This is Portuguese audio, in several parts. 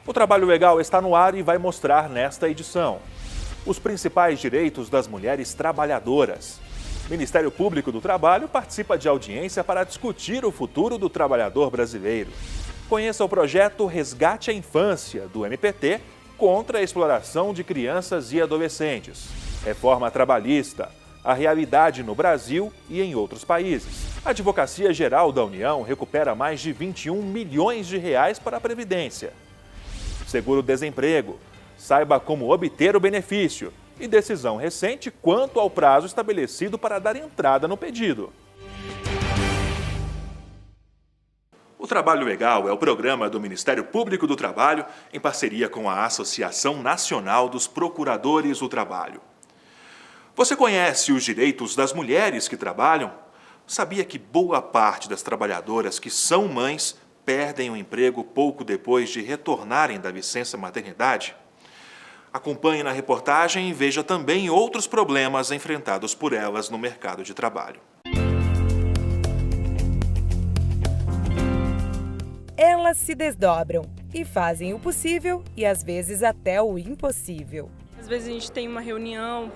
O Trabalho Legal está no ar e vai mostrar nesta edição os principais direitos das mulheres trabalhadoras. O Ministério Público do Trabalho participa de audiência para discutir o futuro do trabalhador brasileiro. Conheça o projeto Resgate à Infância, do MPT, contra a exploração de crianças e adolescentes. Reforma trabalhista, a realidade no Brasil e em outros países. A Advocacia Geral da União recupera mais de 21 milhões de reais para a Previdência. Seguro-desemprego, saiba como obter o benefício. E decisão recente quanto ao prazo estabelecido para dar entrada no pedido. O Trabalho Legal é o programa do Ministério Público do Trabalho em parceria com a Associação Nacional dos Procuradores do Trabalho. Você conhece os direitos das mulheres que trabalham? Sabia que boa parte das trabalhadoras que são mães perdem o emprego pouco depois de retornarem da licença maternidade? Acompanhe na reportagem e veja também outros problemas enfrentados por elas no mercado de trabalho. Elas se desdobram e fazem o possível e às vezes até o impossível. Às vezes a gente tem uma reunião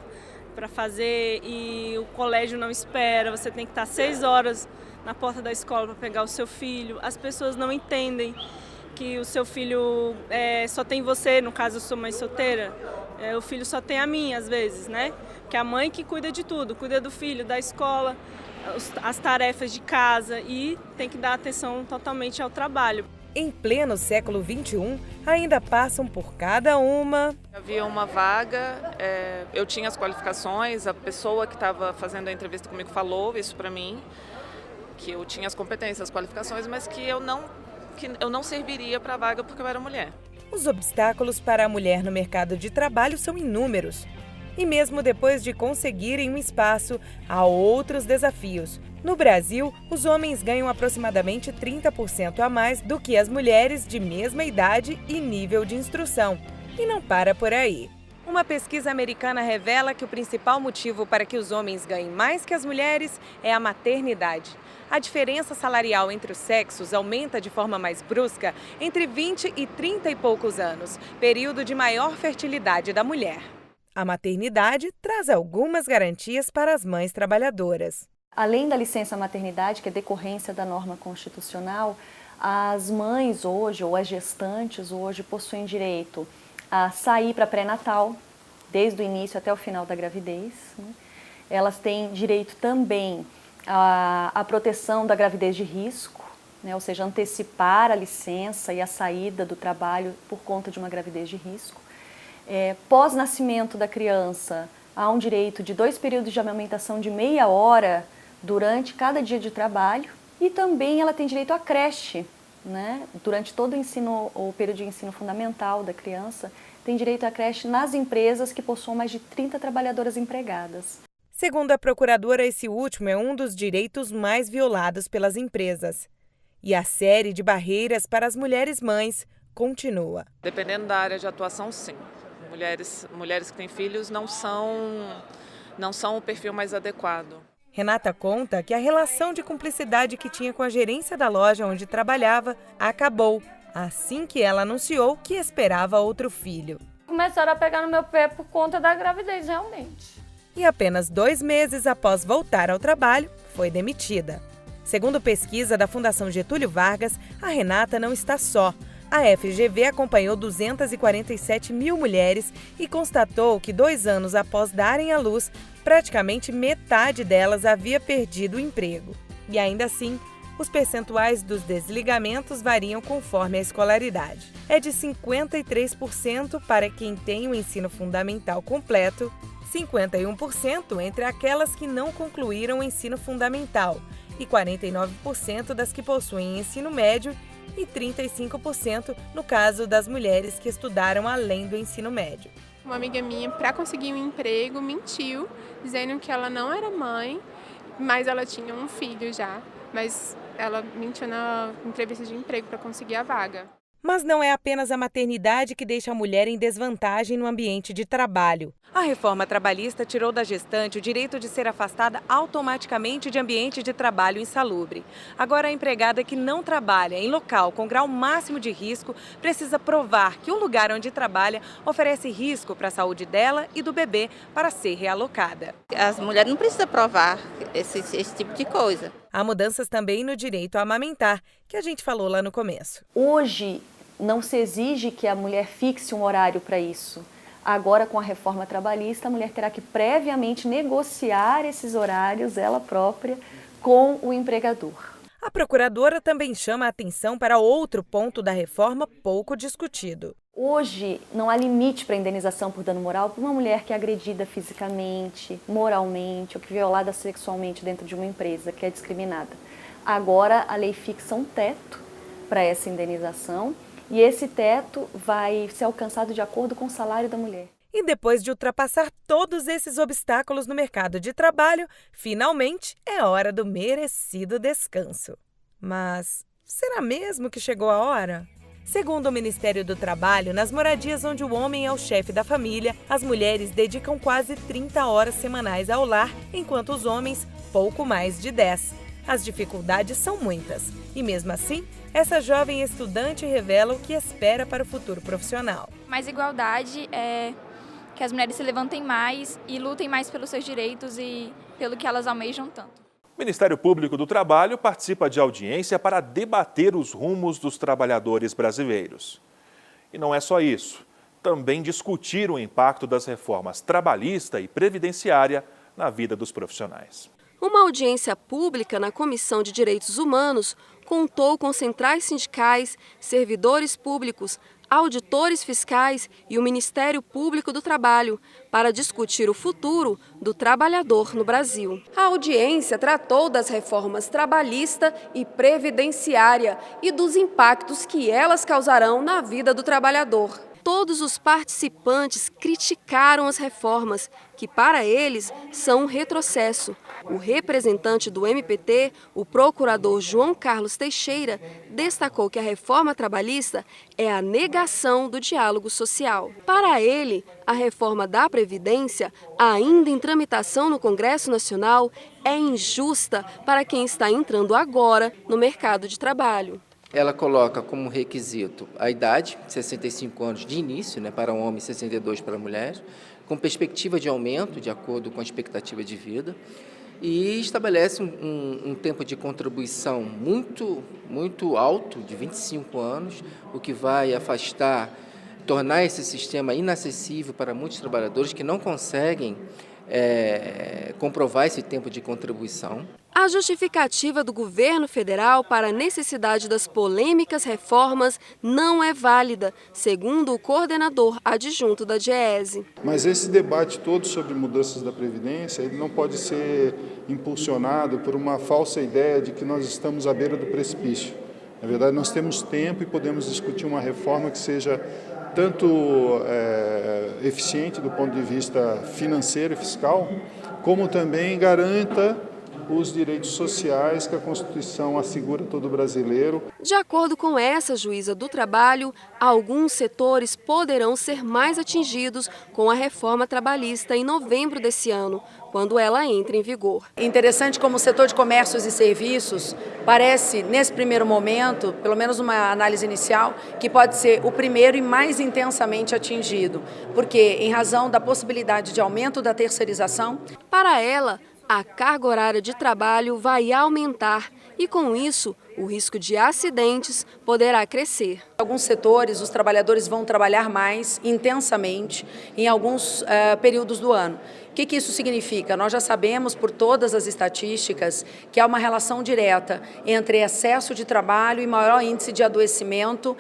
para fazer e o colégio não espera, você tem que estar 6 horas na porta da escola para pegar o seu filho. As pessoas não entendem que o seu filho só tem você, no caso eu sou mãe solteira, o filho só tem a mim às vezes, né? Que é a mãe que cuida de tudo, cuida do filho, da escola, as tarefas de casa e tem que dar atenção totalmente ao trabalho. Em pleno século XXI, ainda passam por cada uma. Havia uma vaga, eu tinha as qualificações, a pessoa que estava fazendo a entrevista comigo falou isso para mim, que eu tinha as competências, as qualificações, mas que eu não serviria para a vaga porque eu era mulher. Os obstáculos para a mulher no mercado de trabalho são inúmeros. E mesmo depois de conseguirem um espaço, há outros desafios. No Brasil, os homens ganham aproximadamente 30% a mais do que as mulheres de mesma idade e nível de instrução. E não para por aí. Uma pesquisa americana revela que o principal motivo para que os homens ganhem mais que as mulheres é a maternidade. A diferença salarial entre os sexos aumenta de forma mais brusca entre 20 e 30 e poucos anos, período de maior fertilidade da mulher. A maternidade traz algumas garantias para as mães trabalhadoras. Além da licença maternidade, que é decorrência da norma constitucional, as mães hoje, ou as gestantes hoje, possuem direito a sair para pré-natal, desde o início até o final da gravidez, né? Elas têm direito também à proteção da gravidez de risco, né? Ou seja, antecipar a licença e a saída do trabalho por conta de uma gravidez de risco. Pós-nascimento da criança, há um direito de 2 períodos de amamentação de meia hora durante cada dia de trabalho e também ela tem direito à creche, né? Durante todo o período de ensino fundamental da criança, tem direito à creche nas empresas que possuam mais de 30 trabalhadoras empregadas. Segundo a procuradora, esse último é um dos direitos mais violados pelas empresas. E a série de barreiras para as mulheres mães continua. Dependendo da área de atuação, sim. Mulheres que têm filhos não são o perfil mais adequado. Renata conta que a relação de cumplicidade que tinha com a gerência da loja onde trabalhava acabou, assim que ela anunciou que esperava outro filho. Começaram a pegar no meu pé por conta da gravidez, realmente. E apenas 2 meses após voltar ao trabalho, foi demitida. Segundo pesquisa da Fundação Getúlio Vargas, a Renata não está só. A FGV acompanhou 247 mil mulheres e constatou que 2 anos após darem à luz, praticamente metade delas havia perdido o emprego. E ainda assim, os percentuais dos desligamentos variam conforme a escolaridade. É de 53% para quem tem o ensino fundamental completo, 51% entre aquelas que não concluíram o ensino fundamental e 49% das que possuem ensino médio e 35% no caso das mulheres que estudaram além do ensino médio. Uma amiga minha, para conseguir um emprego, mentiu, dizendo que ela não era mãe, mas ela tinha um filho já. Mas ela mentiu na entrevista de emprego para conseguir a vaga. Mas não é apenas a maternidade que deixa a mulher em desvantagem no ambiente de trabalho. A reforma trabalhista tirou da gestante o direito de ser afastada automaticamente de ambiente de trabalho insalubre. Agora, a empregada que não trabalha em local com grau máximo de risco precisa provar que o lugar onde trabalha oferece risco para a saúde dela e do bebê para ser realocada. As mulheres não precisam provar esse tipo de coisa. Há mudanças também no direito a amamentar, que a gente falou lá no começo. Hoje, não se exige que a mulher fixe um horário para isso. Agora, com a reforma trabalhista, a mulher terá que previamente negociar esses horários, ela própria, com o empregador. A procuradora também chama a atenção para outro ponto da reforma pouco discutido. Hoje, não há limite para indenização por dano moral para uma mulher que é agredida fisicamente, moralmente ou que é violada sexualmente dentro de uma empresa, que é discriminada. Agora, a lei fixa um teto para essa indenização. E esse teto vai ser alcançado de acordo com o salário da mulher. E depois de ultrapassar todos esses obstáculos no mercado de trabalho, finalmente é hora do merecido descanso. Mas será mesmo que chegou a hora? Segundo o Ministério do Trabalho, nas moradias onde o homem é o chefe da família, as mulheres dedicam quase 30 horas semanais ao lar, enquanto os homens pouco mais de 10. As dificuldades são muitas. E mesmo assim, essa jovem estudante revela o que espera para o futuro profissional. Mais igualdade é que as mulheres se levantem mais e lutem mais pelos seus direitos e pelo que elas almejam tanto. O Ministério Público do Trabalho participa de audiência para debater os rumos dos trabalhadores brasileiros. E não é só isso. Também discutir o impacto das reformas trabalhista e previdenciária na vida dos profissionais. Uma audiência pública na Comissão de Direitos Humanos contou com centrais sindicais, servidores públicos, auditores fiscais e o Ministério Público do Trabalho para discutir o futuro do trabalhador no Brasil. A audiência tratou das reformas trabalhista e previdenciária e dos impactos que elas causarão na vida do trabalhador. Todos os participantes criticaram as reformas, que para eles são um retrocesso. O representante do MPT, o procurador João Carlos Teixeira, destacou que a reforma trabalhista é a negação do diálogo social. Para ele, a reforma da Previdência, ainda em tramitação no Congresso Nacional, é injusta para quem está entrando agora no mercado de trabalho. Ela coloca como requisito a idade, 65 anos de início, para um homem e 62 para a mulher, com perspectiva de aumento, de acordo com a expectativa de vida, e estabelece um tempo de contribuição muito alto, de 25 anos, o que vai tornar esse sistema inacessível para muitos trabalhadores que não conseguem comprovar esse tempo de contribuição. A justificativa do governo federal para a necessidade das polêmicas reformas não é válida, segundo o coordenador adjunto da DIEESE. Mas esse debate todo sobre mudanças da Previdência, ele não pode ser impulsionado por uma falsa ideia de que nós estamos à beira do precipício. Na verdade, nós temos tempo e podemos discutir uma reforma que seja tanto eficiente do ponto de vista financeiro e fiscal, como também garanta os direitos sociais que a Constituição assegura a todo brasileiro. De acordo com essa juíza do trabalho, alguns setores poderão ser mais atingidos com a reforma trabalhista em novembro desse ano, quando ela entra em vigor. Interessante como o setor de comércios e serviços parece, nesse primeiro momento, pelo menos uma análise inicial, que pode ser o primeiro e mais intensamente atingido, porque em razão da possibilidade de aumento da terceirização. Para ela, a carga horária de trabalho vai aumentar e, com isso, o risco de acidentes poderá crescer. Em alguns setores, os trabalhadores vão trabalhar mais intensamente em alguns períodos do ano. O que isso significa? Nós já sabemos por todas as estatísticas que há uma relação direta entre excesso de trabalho e maior índice de adoecimento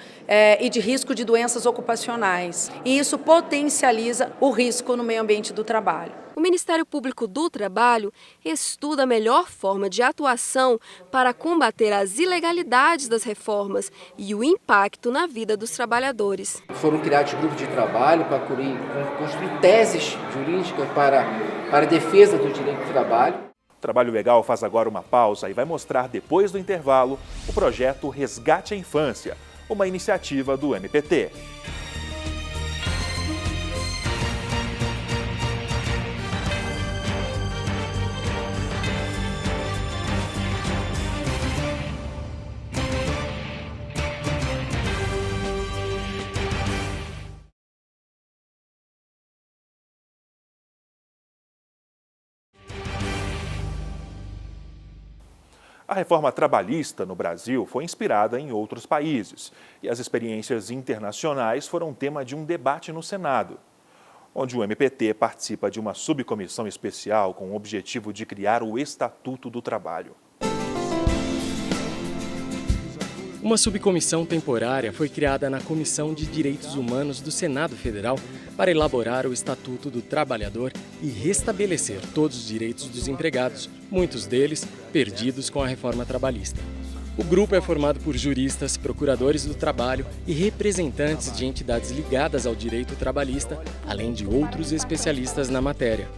e de risco de doenças ocupacionais. E isso potencializa o risco no meio ambiente do trabalho. O Ministério Público do Trabalho estuda a melhor forma de atuação para combater as ilegalidades das reformas e o impacto na vida dos trabalhadores. Foram criados grupos de trabalho para construir teses jurídicas para a defesa do direito do trabalho. O Trabalho Legal faz agora uma pausa e vai mostrar, depois do intervalo, o projeto Resgate à Infância, uma iniciativa do MPT. A reforma trabalhista no Brasil foi inspirada em outros países e as experiências internacionais foram tema de um debate no Senado, onde o MPT participa de uma subcomissão especial com o objetivo de criar o Estatuto do Trabalho. Uma subcomissão temporária foi criada na Comissão de Direitos Humanos do Senado Federal para elaborar o Estatuto do Trabalhador e restabelecer todos os direitos dos empregados, muitos deles perdidos com a reforma trabalhista. O grupo é formado por juristas, procuradores do trabalho e representantes de entidades ligadas ao direito trabalhista, além de outros especialistas na matéria.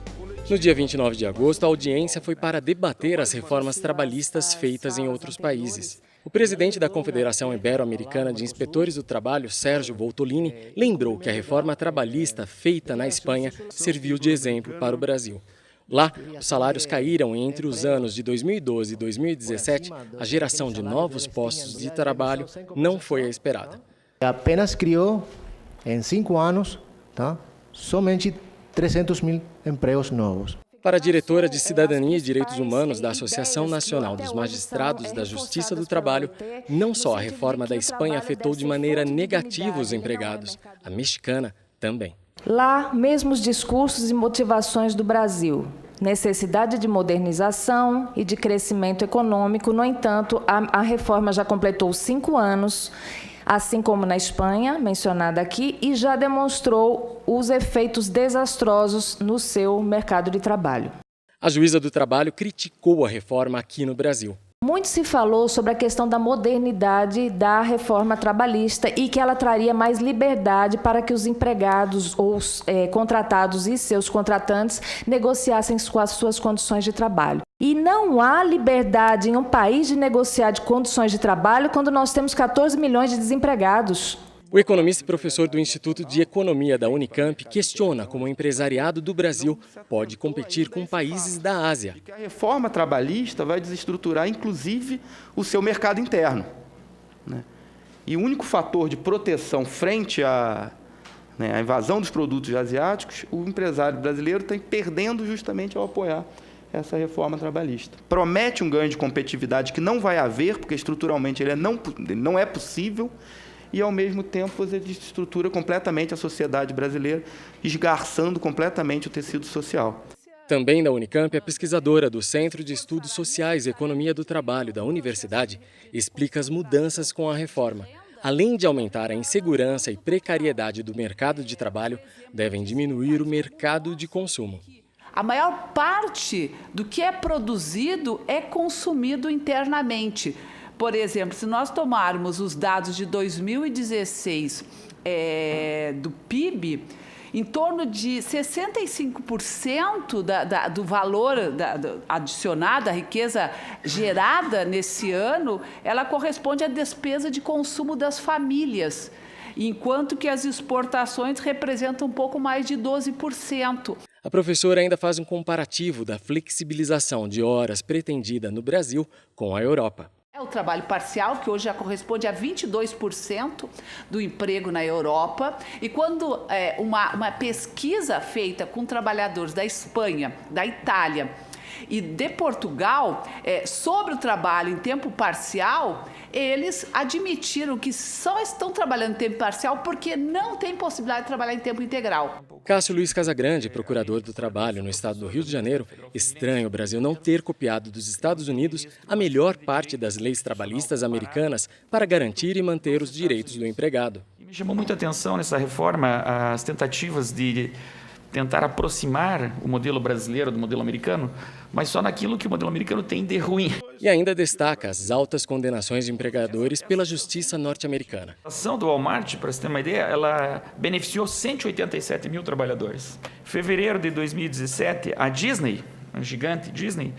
No dia 29 de agosto, a audiência foi para debater as reformas trabalhistas feitas em outros países. O presidente da Confederação Ibero-Americana de Inspetores do Trabalho, Sérgio Voltolini, lembrou que a reforma trabalhista feita na Espanha serviu de exemplo para o Brasil. Lá, os salários caíram e entre os anos de 2012 e 2017, a geração de novos postos de trabalho não foi a esperada. Apenas criou, em 5 anos, somente 300 mil empregos novos. Para a diretora de Cidadania e Direitos Humanos da Associação Nacional dos Magistrados da Justiça do Trabalho, não só a reforma da Espanha afetou de maneira negativa os empregados, a mexicana também. Lá, mesmos discursos e motivações do Brasil. Necessidade de modernização e de crescimento econômico, no entanto, a reforma já completou 5 anos, assim como na Espanha, mencionada aqui, e já demonstrou os efeitos desastrosos no seu mercado de trabalho. A juíza do trabalho criticou a reforma aqui no Brasil. Muito se falou sobre a questão da modernidade da reforma trabalhista e que ela traria mais liberdade para que os empregados ou contratados e seus contratantes negociassem as suas condições de trabalho. E não há liberdade em um país de negociar de condições de trabalho quando nós temos 14 milhões de desempregados. O economista e professor do Instituto de Economia da Unicamp questiona como o empresariado do Brasil pode competir com países da Ásia. A reforma trabalhista vai desestruturar, inclusive, o seu mercado interno. E o único fator de proteção frente à invasão dos produtos asiáticos, o empresário brasileiro está perdendo justamente ao apoiar essa reforma trabalhista. Promete um ganho de competitividade que não vai haver, porque estruturalmente ele não é possível, e, ao mesmo tempo, você desestrutura completamente a sociedade brasileira, esgarçando completamente o tecido social. Também da Unicamp, a pesquisadora do Centro de Estudos Sociais e Economia do Trabalho da Universidade explica as mudanças com a reforma. Além de aumentar a insegurança e precariedade do mercado de trabalho, devem diminuir o mercado de consumo. A maior parte do que é produzido é consumido internamente. Por exemplo, se nós tomarmos os dados de 2016 do PIB, em torno de 65% do valor adicionado, a riqueza gerada nesse ano, ela corresponde à despesa de consumo das famílias, enquanto que as exportações representam um pouco mais de 12%. A professora ainda faz um comparativo da flexibilização de horas pretendida no Brasil com a Europa. O trabalho parcial, que hoje já corresponde a 22% do emprego na Europa. E quando uma pesquisa feita com trabalhadores da Espanha, da Itália e de Portugal sobre o trabalho em tempo parcial, eles admitiram que só estão trabalhando em tempo parcial porque não tem possibilidade de trabalhar em tempo integral. Cássio Luiz Casagrande, procurador do Trabalho no estado do Rio de Janeiro, estranha o Brasil não ter copiado dos Estados Unidos a melhor parte das leis trabalhistas americanas para garantir e manter os direitos do empregado. Me chamou muita atenção nessa reforma as tentativas de tentar aproximar o modelo brasileiro do modelo americano, mas só naquilo que o modelo americano tem de ruim. E ainda destaca as altas condenações de empregadores pela justiça norte-americana. A ação do Walmart, para você ter uma ideia, ela beneficiou 187 mil trabalhadores. Em fevereiro de 2017, a Disney, a gigante Disney,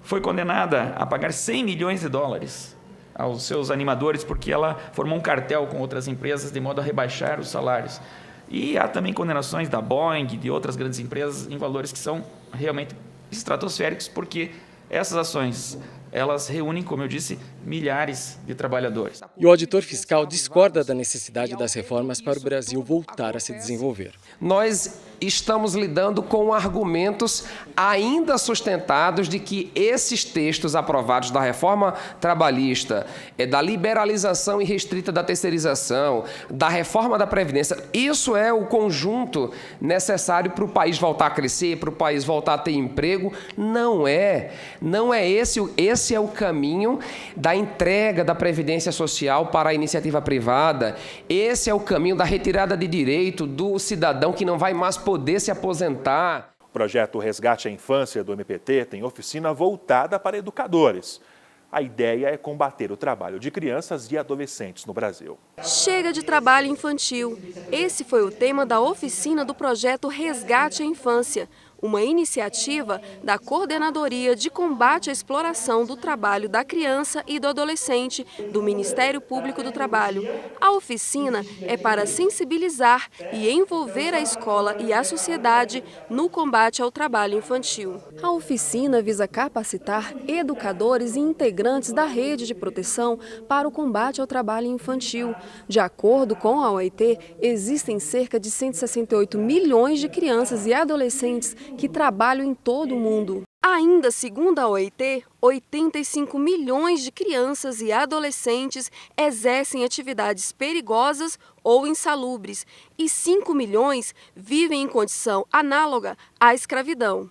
foi condenada a pagar 100 milhões de dólares aos seus animadores porque ela formou um cartel com outras empresas de modo a rebaixar os salários. E há também condenações da Boeing, de outras grandes empresas, em valores que são realmente estratosféricos, porque essas ações, elas reúnem, como eu disse, milhares de trabalhadores. E o auditor fiscal discorda da necessidade das reformas para o Brasil voltar a se desenvolver. Nós estamos lidando com argumentos ainda sustentados de que esses textos aprovados da reforma trabalhista, da liberalização irrestrita da terceirização, da reforma da Previdência, isso é o conjunto necessário para o país voltar a crescer, para o país voltar a ter emprego. Não é esse é o caminho da entrega da Previdência Social para a iniciativa privada. Esse é o caminho da retirada de direito do cidadão que não vai mais poder se aposentar. O projeto Resgate à Infância do MPT tem oficina voltada para educadores. A ideia é combater o trabalho de crianças e adolescentes no Brasil. Chega de trabalho infantil. Esse foi o tema da oficina do projeto Resgate à Infância, uma iniciativa da Coordenadoria de Combate à Exploração do Trabalho da Criança e do Adolescente do Ministério Público do Trabalho. A oficina é para sensibilizar e envolver a escola e a sociedade no combate ao trabalho infantil. A oficina visa capacitar educadores e integrantes da rede de proteção para o combate ao trabalho infantil. De acordo com a OIT, existem cerca de 168 milhões de crianças e adolescentes que trabalham em todo o mundo. Ainda segundo a OIT, 85 milhões de crianças e adolescentes exercem atividades perigosas ou insalubres e 5 milhões vivem em condição análoga à escravidão.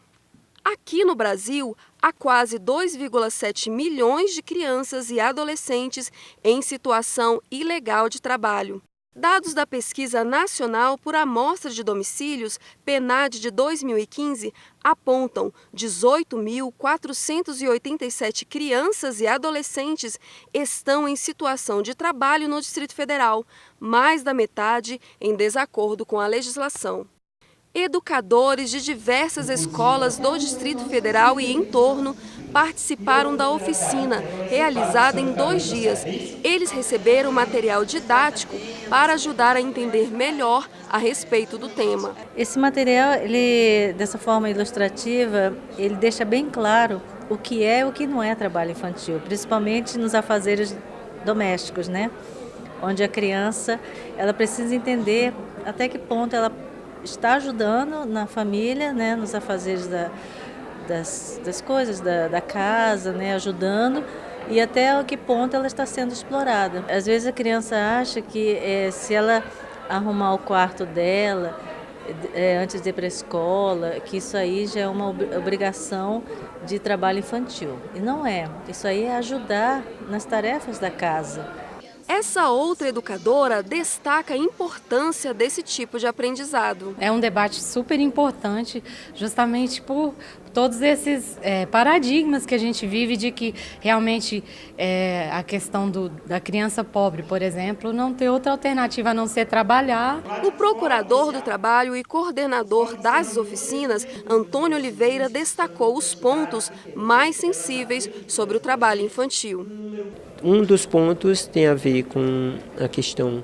Aqui no Brasil, há quase 2,7 milhões de crianças e adolescentes em situação ilegal de trabalho. Dados da Pesquisa Nacional por Amostra de Domicílios, PNAD de 2015, apontam 18.487 crianças e adolescentes estão em situação de trabalho no Distrito Federal, mais da metade em desacordo com a legislação. Educadores de diversas escolas do Distrito Federal e entorno participaram da oficina, realizada em 2 dias. Eles receberam material didático para ajudar a entender melhor a respeito do tema. Esse material, dessa forma ilustrativa, ele deixa bem claro o que é e o que não é trabalho infantil, principalmente nos afazeres domésticos, né? Onde a criança ela precisa entender até que ponto ela está ajudando na família, né, nos afazeres das coisas da casa, né, ajudando, e até que ponto ela está sendo explorada. Às vezes a criança acha que se ela arrumar o quarto dela antes de ir para a escola, que isso aí já é uma obrigação de trabalho infantil. E não é. Isso aí é ajudar nas tarefas da casa. Essa outra educadora destaca a importância desse tipo de aprendizado. É um debate super importante, justamente por todos esses paradigmas que a gente vive de que realmente a questão da criança pobre, por exemplo, não ter outra alternativa a não ser trabalhar. O procurador do trabalho e coordenador das oficinas, Antônio Oliveira, destacou os pontos mais sensíveis sobre o trabalho infantil. Um dos pontos tem a ver com a questão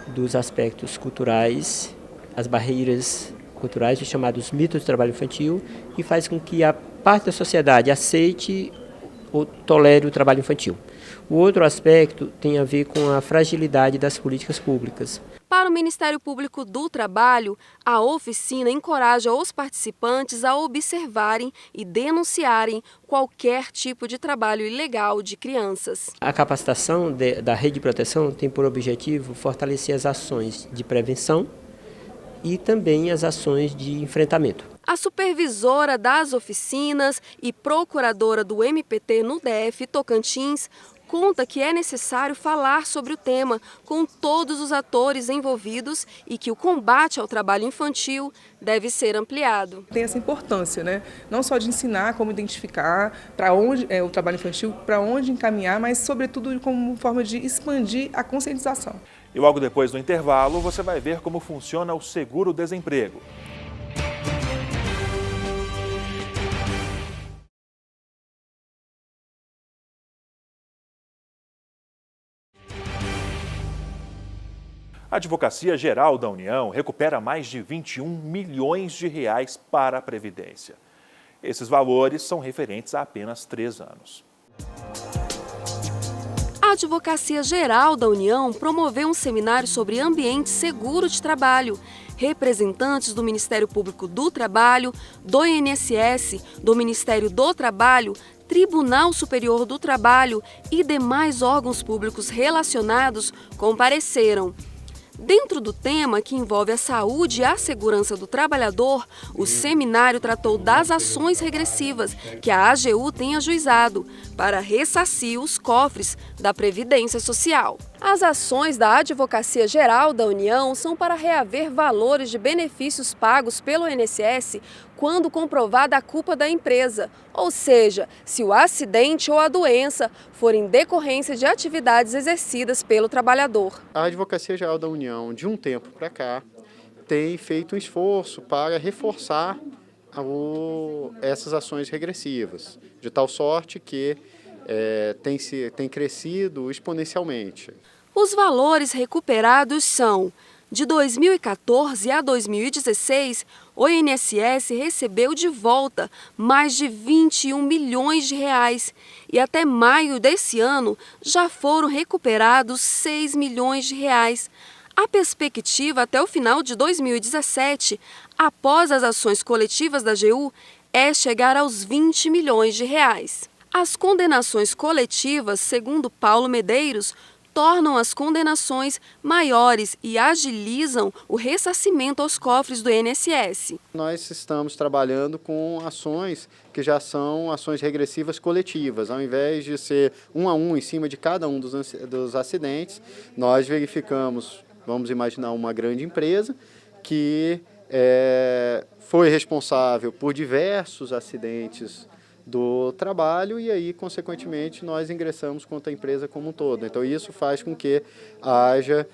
dos aspectos culturais, as barreiras culturais, os chamados mitos do trabalho infantil, que faz com que a parte da sociedade aceite ou tolere o trabalho infantil. O outro aspecto tem a ver com a fragilidade das políticas públicas. Para o Ministério Público do Trabalho, a oficina encoraja os participantes a observarem e denunciarem qualquer tipo de trabalho ilegal de crianças. A capacitação da rede de proteção tem por objetivo fortalecer as ações de prevenção e também as ações de enfrentamento. A supervisora das oficinas e procuradora do MPT no DF Tocantins conta que é necessário falar sobre o tema com todos os atores envolvidos e que o combate ao trabalho infantil deve ser ampliado. Tem essa importância, né? Não só de ensinar como identificar para onde é o trabalho infantil, para onde encaminhar, mas sobretudo como forma de expandir a conscientização. E logo depois do intervalo, você vai ver como funciona o seguro-desemprego. Advocacia Geral da União recupera mais de 21 milhões de reais para a Previdência. Esses valores são referentes a apenas 3 anos. A Advocacia Geral da União promoveu um seminário sobre ambiente seguro de trabalho. Representantes do Ministério Público do Trabalho, do INSS, do Ministério do Trabalho, Tribunal Superior do Trabalho e demais órgãos públicos relacionados compareceram. Dentro do tema, que envolve a saúde e a segurança do trabalhador, o seminário tratou das ações regressivas que a AGU tem ajuizado para ressarcir os cofres da Previdência Social. As ações da Advocacia Geral da União são para reaver valores de benefícios pagos pelo INSS quando comprovada a culpa da empresa, ou seja, se o acidente ou a doença forem decorrência de atividades exercidas pelo trabalhador. A Advocacia Geral da União, de um tempo para cá, tem feito um esforço para reforçar essas ações regressivas, de tal sorte que tem crescido exponencialmente. Os valores recuperados são: de 2014 a 2016, o INSS recebeu de volta mais de 21 milhões de reais e até maio desse ano já foram recuperados 6 milhões de reais. A perspectiva até o final de 2017, após as ações coletivas da AGU, é chegar aos 20 milhões de reais. As condenações coletivas, segundo Paulo Medeiros, tornam as condenações maiores e agilizam o ressarcimento aos cofres do INSS. Nós estamos trabalhando com ações que já são ações regressivas coletivas. Ao invés de ser um a um em cima de cada um dos acidentes, nós verificamos, vamos imaginar uma grande empresa que foi responsável por diversos acidentes do trabalho e aí, consequentemente, nós ingressamos contra a empresa como um todo. Então, isso faz com que haja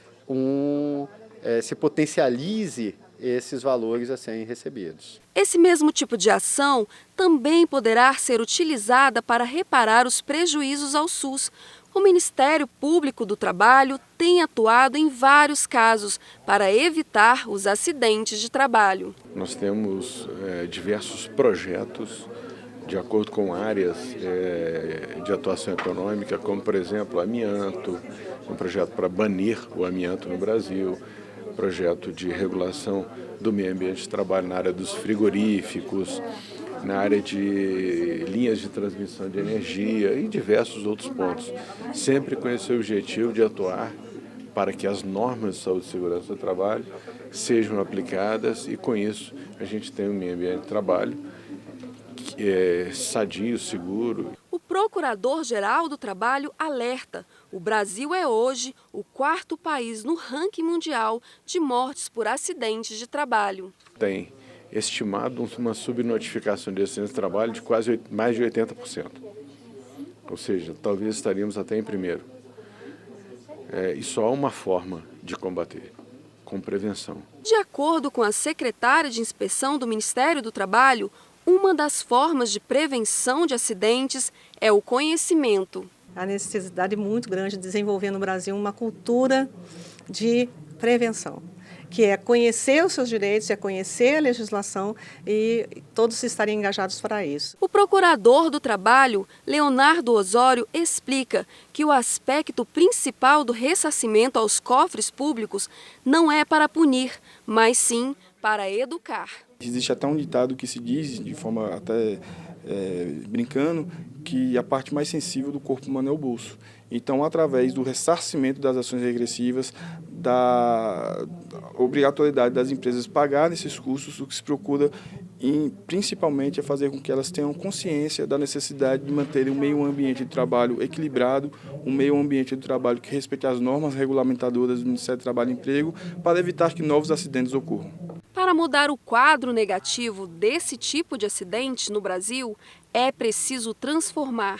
se potencialize esses valores a serem recebidos. Esse mesmo tipo de ação também poderá ser utilizada para reparar os prejuízos ao SUS. O Ministério Público do Trabalho tem atuado em vários casos para evitar os acidentes de trabalho. Nós temos diversos projetos de acordo com áreas de atuação econômica, como, por exemplo, amianto, um projeto para banir o amianto no Brasil, projeto de regulação do meio ambiente de trabalho na área dos frigoríficos, na área de linhas de transmissão de energia e diversos outros pontos, sempre com esse objetivo de atuar para que as normas de saúde e segurança do trabalho sejam aplicadas e, com isso, a gente tenha um meio ambiente de trabalho sadio, seguro. O Procurador-Geral do Trabalho alerta: o Brasil é hoje o 4º país no ranking mundial de mortes por acidentes de trabalho. Tem estimado uma subnotificação de acidentes de trabalho de quase mais de 80%. Ou seja, talvez estaríamos até em primeiro. E só há uma forma de combater: com prevenção. De acordo com a secretária de Inspeção do Ministério do Trabalho, uma das formas de prevenção de acidentes é o conhecimento. Há necessidade muito grande de desenvolver no Brasil uma cultura de prevenção, que é conhecer os seus direitos, é conhecer a legislação e todos estarem engajados para isso. O procurador do Trabalho, Leonardo Osório, explica que o aspecto principal do ressarcimento aos cofres públicos não é para punir, mas sim para educar. Existe até um ditado que se diz, de forma até brincando, que a parte mais sensível do corpo humano é o bolso. Então, através do ressarcimento das ações regressivas, da obrigatoriedade das empresas pagarem esses custos, o que se procura principalmente é fazer com que elas tenham consciência da necessidade de manterem um meio ambiente de trabalho equilibrado, um meio ambiente de trabalho que respeite as normas regulamentadoras do Ministério do Trabalho e Emprego, para evitar que novos acidentes ocorram. Para mudar o quadro negativo desse tipo de acidente no Brasil, é preciso transformar.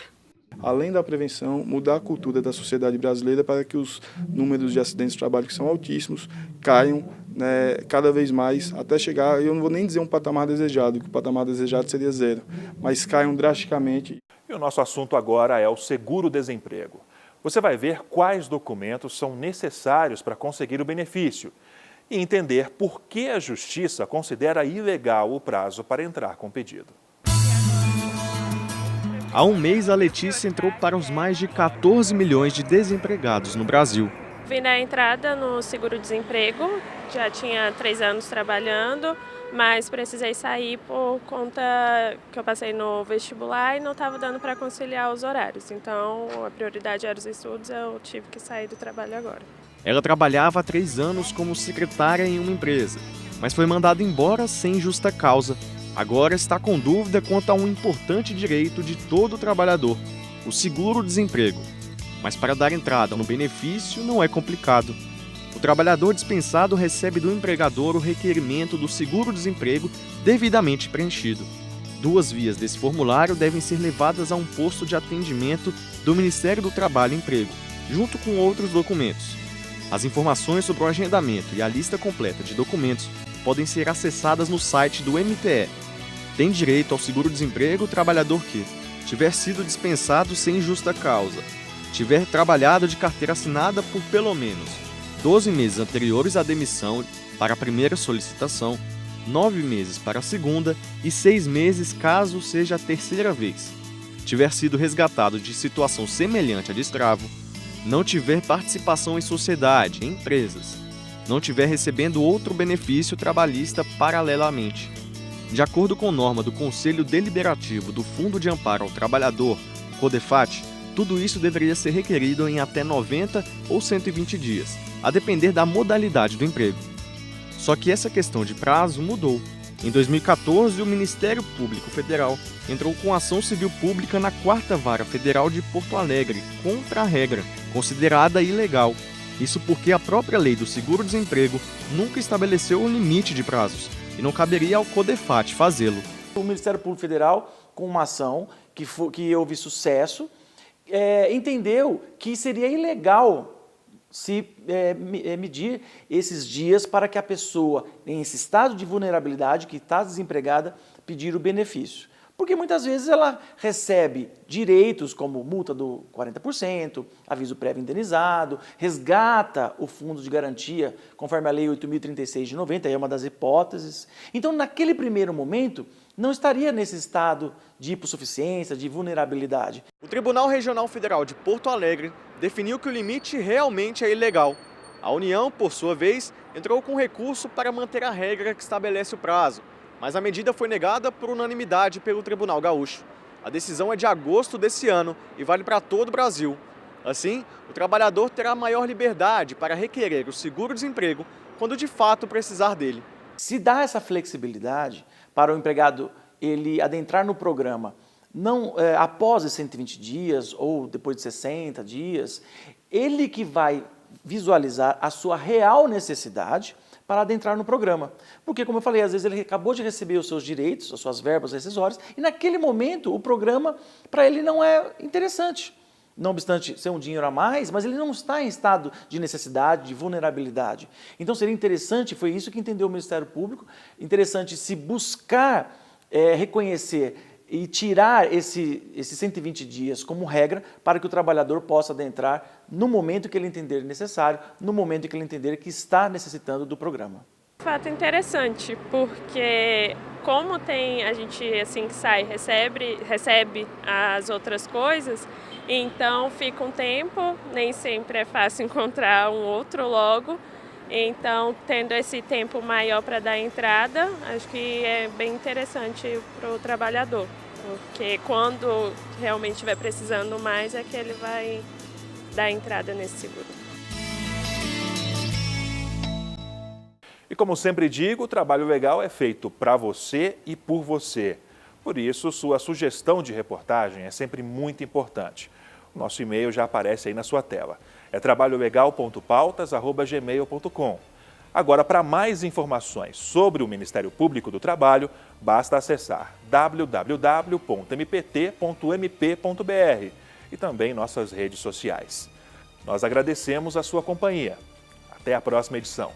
Além da prevenção, mudar a cultura da sociedade brasileira para que os números de acidentes de trabalho, que são altíssimos, caiam cada vez mais, até chegar, eu não vou nem dizer um patamar desejado, que o patamar desejado seria 0, mas caiam drasticamente. E o nosso assunto agora é o seguro-desemprego. Você vai ver quais documentos são necessários para conseguir o benefício e entender por que a Justiça considera ilegal o prazo para entrar com o pedido. Há um mês, a Letícia entrou para os mais de 14 milhões de desempregados no Brasil. Vim na entrada no seguro-desemprego, já tinha 3 anos trabalhando, mas precisei sair por conta que eu passei no vestibular e não estava dando para conciliar os horários. Então, a prioridade era os estudos, eu tive que sair do trabalho agora. Ela trabalhava há 3 anos como secretária em uma empresa, mas foi mandada embora sem justa causa. Agora está com dúvida quanto a um importante direito de todo trabalhador, o seguro-desemprego. Mas para dar entrada no benefício não é complicado. O trabalhador dispensado recebe do empregador o requerimento do seguro-desemprego devidamente preenchido. 2 vias desse formulário devem ser levadas a um posto de atendimento do Ministério do Trabalho e Emprego, junto com outros documentos. As informações sobre o agendamento e a lista completa de documentos podem ser acessadas no site do MTE. Tem direito ao seguro-desemprego o trabalhador que tiver sido dispensado sem justa causa, tiver trabalhado de carteira assinada por pelo menos 12 meses anteriores à demissão para a primeira solicitação, 9 meses para a segunda e 6 meses caso seja a terceira vez, tiver sido resgatado de situação semelhante à de escravo, não tiver participação em sociedade, em empresas, não tiver recebendo outro benefício trabalhista paralelamente. De acordo com norma do Conselho Deliberativo do Fundo de Amparo ao Trabalhador, CODEFAT, tudo isso deveria ser requerido em até 90 ou 120 dias, a depender da modalidade do emprego. Só que essa questão de prazo mudou. Em 2014, o Ministério Público Federal entrou com ação civil pública na 4ª Vara Federal de Porto Alegre, contra a regra, considerada ilegal. Isso porque a própria lei do seguro-desemprego nunca estabeleceu um limite de prazos, e não caberia ao CODEFAT fazê-lo. O Ministério Público Federal, com uma ação que houve sucesso, entendeu que seria ilegal se medir esses dias para que a pessoa, em esse estado de vulnerabilidade, que está desempregada, pedir o benefício. Porque muitas vezes ela recebe direitos como multa do 40%, aviso prévio indenizado, resgata o fundo de garantia, conforme a Lei 8.036 de 90, é uma das hipóteses. Então, naquele primeiro momento, não estaria nesse estado de hipossuficiência, de vulnerabilidade. O Tribunal Regional Federal de Porto Alegre definiu que o limite realmente é ilegal. A União, por sua vez, entrou com recurso para manter a regra que estabelece o prazo, mas a medida foi negada por unanimidade pelo Tribunal Gaúcho. A decisão é de agosto desse ano e vale para todo o Brasil. Assim, o trabalhador terá maior liberdade para requerer o seguro-desemprego quando de fato precisar dele. Se dá essa flexibilidade para o empregado ele adentrar no programa não após os 120 dias ou depois de 60 dias, ele que vai visualizar a sua real necessidade para adentrar no programa. Porque, como eu falei, às vezes ele acabou de receber os seus direitos, as suas verbas rescisórias, e naquele momento o programa para ele não é interessante. Não obstante ser um dinheiro a mais, mas ele não está em estado de necessidade, de vulnerabilidade. Então seria interessante, foi isso que entendeu o Ministério Público, interessante se buscar reconhecer e tirar esses 120 dias como regra para que o trabalhador possa adentrar no momento que ele entender necessário, no momento que ele entender que está necessitando do programa. Fato interessante, porque como tem a gente assim que sai recebe as outras coisas, então fica um tempo, nem sempre é fácil encontrar um outro logo. Então, tendo esse tempo maior para dar entrada, acho que é bem interessante para o trabalhador, porque quando realmente estiver precisando mais é que ele vai dar entrada nesse seguro. E como sempre digo, o trabalho legal é feito para você e por você. Por isso, sua sugestão de reportagem é sempre muito importante. O nosso e-mail já aparece aí na sua tela. É trabalholegal.pautas@gmail.com. Agora, para mais informações sobre o Ministério Público do Trabalho, basta acessar www.mpt.mp.br e também nossas redes sociais. Nós agradecemos a sua companhia. Até a próxima edição.